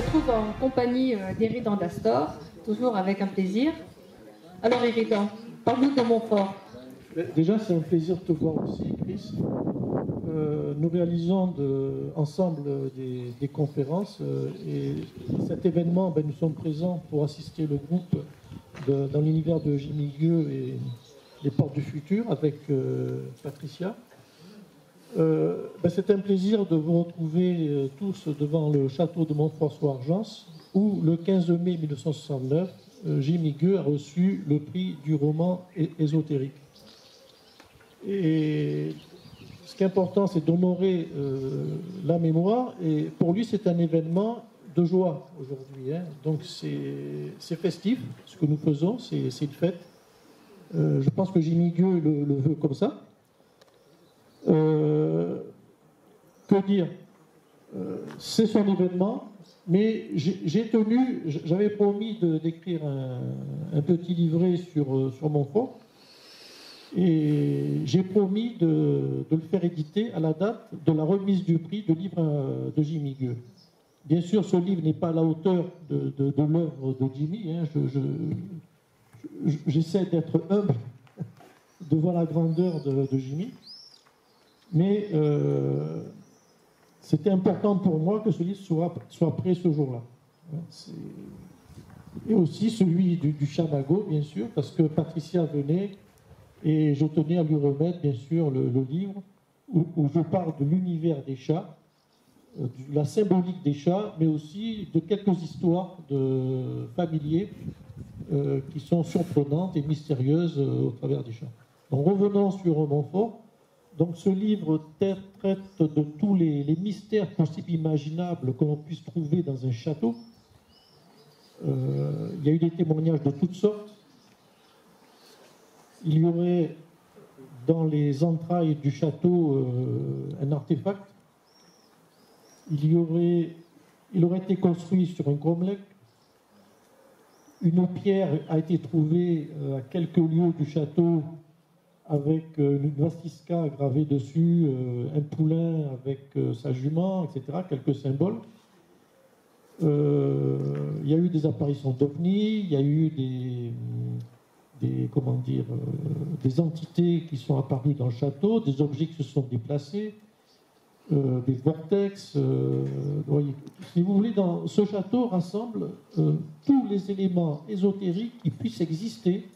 retrouve en compagnie d'Éridan d'Astor, toujours avec un plaisir. Alors Éridan, parle-nous de Montfort. Déjà, c'est un plaisir de te voir aussi, Chris. Nous réalisons ensemble des conférences et cet événement, nous sommes présents pour assister le groupe dans l'univers de Jimmy Gueux et les Portes du Futur avec Patricia. C'est un plaisir de vous retrouver tous devant le château de Montfort-sous-Argence où le 15 mai 1969, Jimmy Gueux a reçu le prix du roman ésotérique. Et ce qui est important, c'est d'honorer la mémoire. Et pour lui, c'est un événement de joie aujourd'hui. Donc c'est festif, ce que nous faisons, c'est une fête. Je pense que Jimmy Gueux le veut comme ça. Que dire c'est son événement, mais j'avais promis d'écrire un petit livret sur Montfort. Et j'ai promis de le faire éditer à la date de la remise du prix de livre de Jimmy Gueux. Bien sûr, ce livre n'est pas à la hauteur de l'œuvre de Jimmy. J'essaie d'être humble devant la grandeur de Jimmy. Mais c'était important pour moi que ce livre soit prêt ce jour-là. Et aussi celui du Chamago, bien sûr, parce que Patricia venait. Et je tenais à lui remettre, bien sûr, le livre où je parle de l'univers des chats, de la symbolique des chats, mais aussi de quelques histoires de familiers qui sont surprenantes et mystérieuses au travers des chats. Donc revenons sur Montfort. Donc ce livre traite de tous les mystères possibles imaginables que l'on puisse trouver dans un château. Il y a eu des témoignages de toutes sortes. Il y aurait dans les entrailles du château un artefact. Il aurait été construit sur un cromlech. Une pierre a été trouvée à quelques lieues du château avec une vastisca gravée dessus, un poulain avec sa jument, etc., quelques symboles. Il y a eu des apparitions d'ovnis, il y a eu des entités qui sont apparues dans le château, des objets qui se sont déplacés, des vortex. Si vous voulez, dans ce château rassemble tous les éléments ésotériques qui puissent exister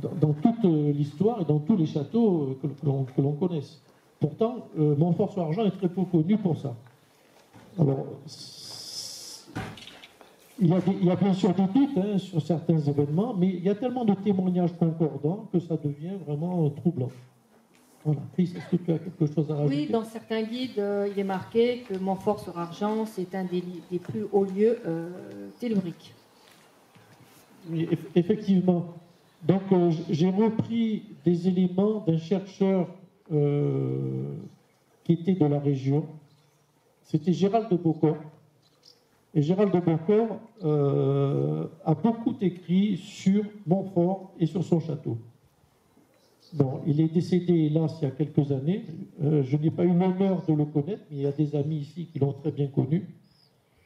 dans toute l'histoire et dans tous les châteaux que l'on connaisse. Pourtant, Montfort-sur-Argent est très peu connu pour ça. Alors, il y a bien sûr des doutes sur certains événements, mais il y a tellement de témoignages concordants que ça devient vraiment troublant. Voilà. Chris, est-ce que tu as quelque chose à rajouter? Oui, dans certains guides, il est marqué que Montfort-sur-Argent, c'est un des plus hauts lieux telluriques. Oui, effectivement. Donc, j'ai repris des éléments d'un chercheur qui était de la région. C'était Gérald de Beaucorps. Et Gérald de Beaucorps a beaucoup écrit sur Montfort et sur son château. Bon, il est décédé, hélas, il y a quelques années. Je n'ai pas eu l'honneur de le connaître, mais il y a des amis ici qui l'ont très bien connu.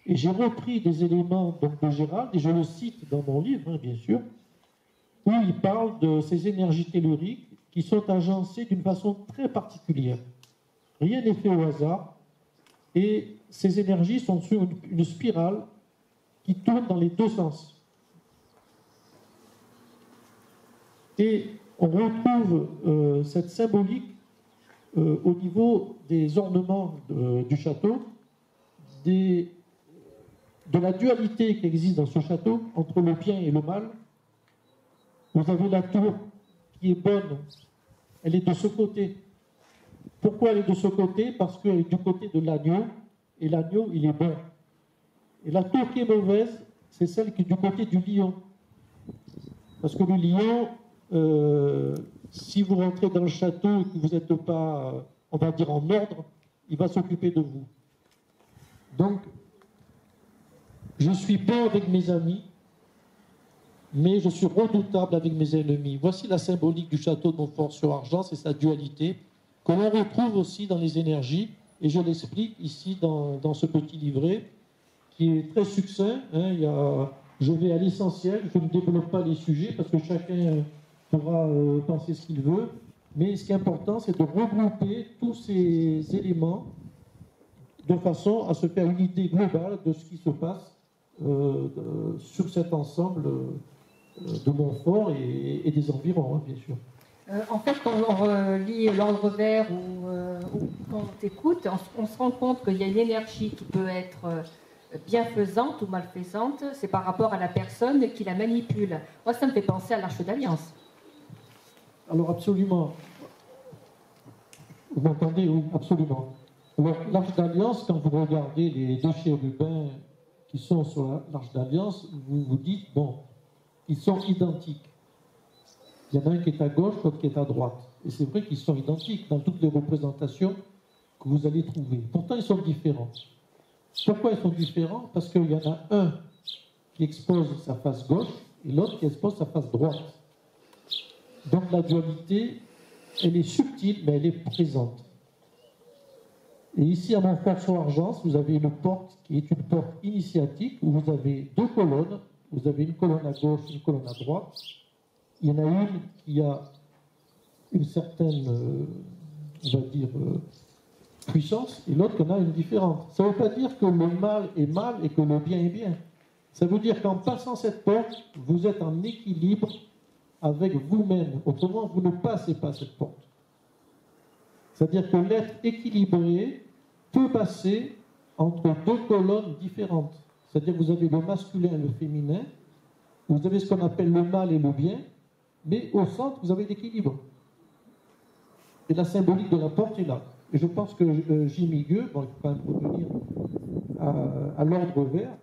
Et j'ai repris des éléments donc, de Gérald, et je le cite dans mon livre, bien sûr, où il parle de ces énergies telluriques qui sont agencées d'une façon très particulière. Rien n'est fait au hasard, et ces énergies sont sur une spirale qui tourne dans les deux sens. Et on retrouve cette symbolique au niveau des ornements du château, de la dualité qui existe dans ce château entre le bien et le mal. Vous avez la tour qui est bonne, elle est de ce côté. Pourquoi elle est de ce côté? Parce qu'elle est du côté de l'agneau, et l'agneau, il est bon. Et la tour qui est mauvaise, c'est celle qui est du côté du lion. Parce que le lion, si vous rentrez dans le château et que vous n'êtes pas, on va dire, en ordre, il va s'occuper de vous. Donc, je suis bon avec mes amis, mais je suis redoutable avec mes ennemis. Voici la symbolique du château de Montfort-sur-Argent, c'est sa dualité, que l'on retrouve aussi dans les énergies et je l'explique ici dans ce petit livret qui est très succinct. Hein. Je vais à l'essentiel, je ne développe pas les sujets parce que chacun pourra penser ce qu'il veut, mais ce qui est important, c'est de regrouper tous ces éléments de façon à se faire une idée globale de ce qui se passe sur cet ensemble de Montfort et des environs, hein, bien sûr. En fait, quand on lit l'ordre vert ou quand on t'écoute, on se rend compte qu'il y a une énergie qui peut être bienfaisante ou malfaisante. C'est par rapport à la personne qui la manipule. Moi, ça me fait penser à l'Arche d'Alliance. Alors, absolument. Vous m'entendez? Oui, absolument. Alors, l'Arche d'Alliance, quand vous regardez les deux chérubins qui sont sur l'Arche d'Alliance, vous vous dites, bon, ils sont identiques. Il y en a un qui est à gauche, l'autre qui est à droite. Et c'est vrai qu'ils sont identiques dans toutes les représentations que vous allez trouver. Pourtant, ils sont différents. Pourquoi ils sont différents? Parce qu'il y en a un qui expose sa face gauche et l'autre qui expose sa face droite. Donc la dualité, elle est subtile, mais elle est présente. Et ici, à Montfort-sur-Argence, vous avez une porte qui est une porte initiatique où vous avez deux colonnes. Vous avez une colonne à gauche et une colonne à droite. Il y en a une qui a une certaine, on va dire, puissance, et l'autre qui en a une différente. Ça ne veut pas dire que le mal est mal et que le bien est bien. Ça veut dire qu'en passant cette porte, vous êtes en équilibre avec vous-même. Autrement, vous ne passez pas cette porte. C'est-à-dire que l'être équilibré peut passer entre deux colonnes différentes. C'est-à-dire que vous avez le masculin et le féminin, vous avez ce qu'on appelle le mal et le bien, mais au centre, vous avez l'équilibre. Et la symbolique de la porte est là. Et je pense que Jimmy Gueux, bon, il ne faut pas revenir à l'ordre vert,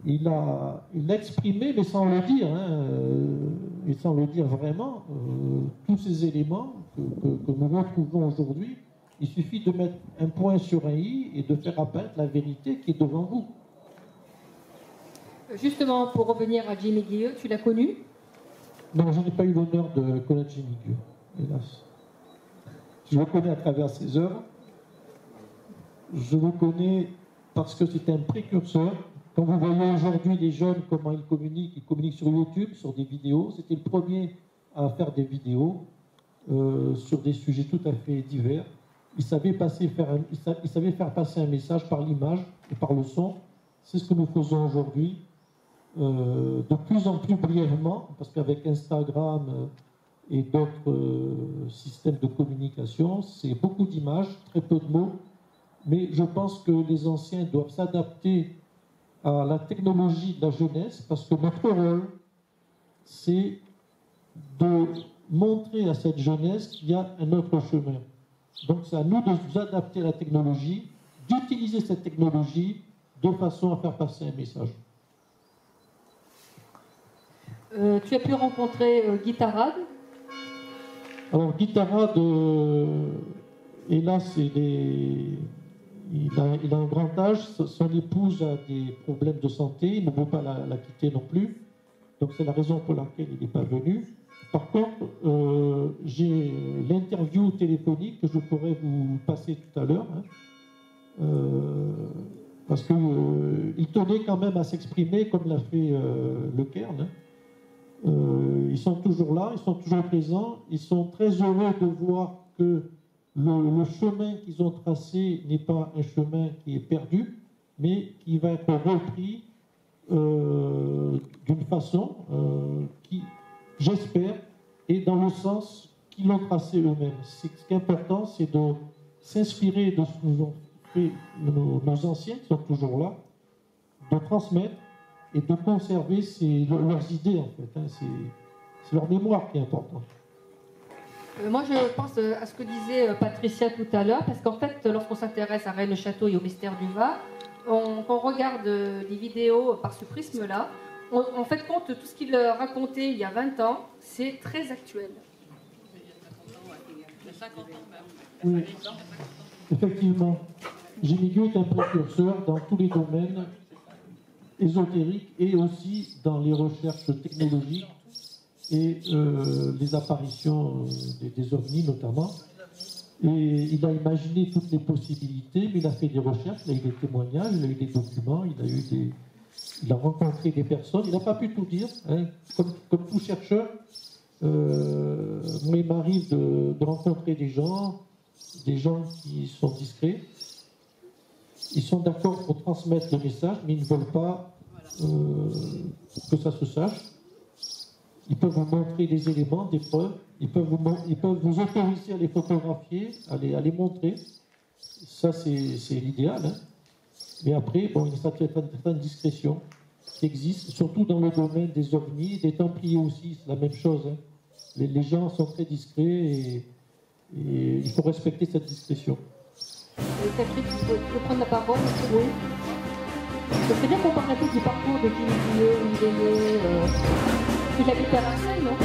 il a exprimé, mais sans le dire, hein, et sans le dire vraiment, tous ces éléments que nous retrouvons aujourd'hui. Il suffit de mettre un point sur un i et de faire apparaître la vérité qui est devant vous. Justement, pour revenir à Jimmy Gueux, tu l'as connu? Non, je n'ai pas eu l'honneur de connaître Jimmy Gueux, hélas. Je le connais à travers ses œuvres. Je le connais parce que c'est un précurseur. Quand vous voyez aujourd'hui les jeunes, comment ils communiquent sur YouTube, sur des vidéos. C'était le premier à faire des vidéos sur des sujets tout à fait divers. Il savait faire passer un message par l'image et par le son. C'est ce que nous faisons aujourd'hui. De plus en plus brièvement, parce qu'avec Instagram et d'autres systèmes de communication, c'est beaucoup d'images, très peu de mots, mais je pense que les anciens doivent s'adapter à la technologie de la jeunesse, parce que notre rôle, c'est de montrer à cette jeunesse qu'il y a un autre chemin. Donc c'est à nous de nous adapter à la technologie, d'utiliser cette technologie de façon à faire passer un message. Tu as pu rencontrer Guy Tarade? Alors Guy Tarade, hélas, il a un grand âge, son épouse a des problèmes de santé, il ne veut pas la quitter non plus, donc c'est la raison pour laquelle il n'est pas venu. Par contre, j'ai l'interview téléphonique que je pourrais vous passer tout à l'heure, hein, parce qu'il tenait quand même à s'exprimer comme l'a fait Le Cairn. Ils sont toujours là, ils sont toujours présents, ils sont très heureux de voir que le chemin qu'ils ont tracé n'est pas un chemin qui est perdu, mais qui va être repris d'une façon qui, j'espère, est dans le sens qu'ils l'ont tracé eux-mêmes. Ce qui est important, c'est de s'inspirer de ce que nous ont fait nos anciens, qui sont toujours là, de transmettre et de conserver leurs idées, en fait. Hein. C'est leur mémoire qui est importante. Moi, je pense à ce que disait Patricia tout à l'heure, parce qu'en fait, lorsqu'on s'intéresse à Rennes-le-Château et au mystère du Var, quand on regarde les vidéos par ce prisme-là, on fait compte de tout ce qu'il racontait il y a 20 ans, c'est très actuel. Oui, effectivement. Jimmy Gueux est un précurseur dans tous les domaines ésotériques et aussi dans les recherches technologiques et les apparitions des ovnis notamment. Et il a imaginé toutes les possibilités, mais il a fait des recherches, il a eu des témoignages, il a eu des documents, il a rencontré des personnes, il n'a pas pu tout dire, hein. Comme tout chercheur. Moi, il m'arrive de rencontrer des gens qui sont discrets. Ils sont d'accord pour transmettre le message, mais ils ne veulent pas que ça se sache. Ils peuvent vous montrer des éléments, des preuves. Ils peuvent vous autoriser à les photographier, à les montrer. Ça, c'est l'idéal. Hein. Mais après, bon, il y a une certaine discrétion qui existe, surtout dans le domaine des ovnis, des Templiers aussi, c'est la même chose. Hein. Les gens sont très discrets et il faut respecter cette discrétion. Catherine, tu peux prendre la parole? Oui. C'est bien qu'on parle un peu du parcours de Guy Guilleux, où il est né. Il habite à Marseille, non?